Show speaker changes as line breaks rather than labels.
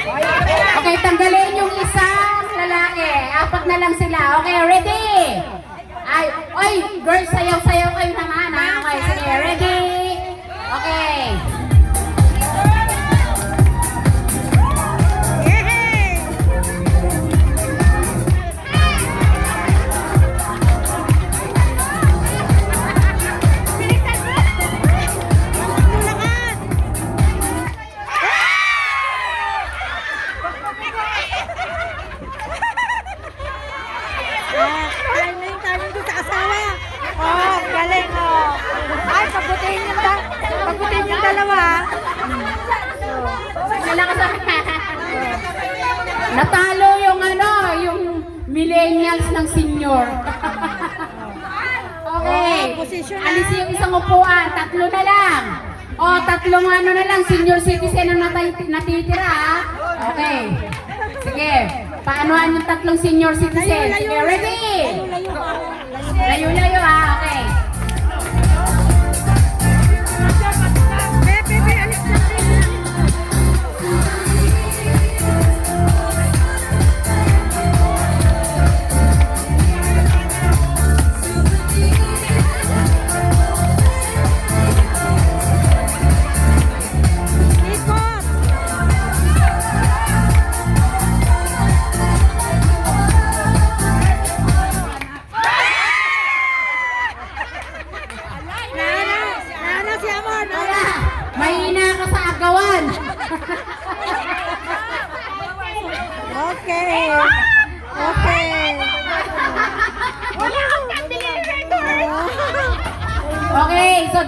Okay, tanggalin yung isang lalaki. Apat na lang sila. Okay, ready? Ay, oy, girls, sayaw-sayaw kayo naman, ha? Okay, sige, ready? Okay.
Galing, oh. Ay, pagputihin yung dalawa.
Natalo yung yung millennials ng senior. Okay. Alis yung isang upuan. Tatlo na lang. O, tatlong na lang. Senior citizen ang natitira, ha? Okay. Sige. Paanoan yung tatlong senior citizen? Sige, ready? Layo-layo, ha? Okay. Mahina ka sa agawan.
Okay. Okay.
Okay, so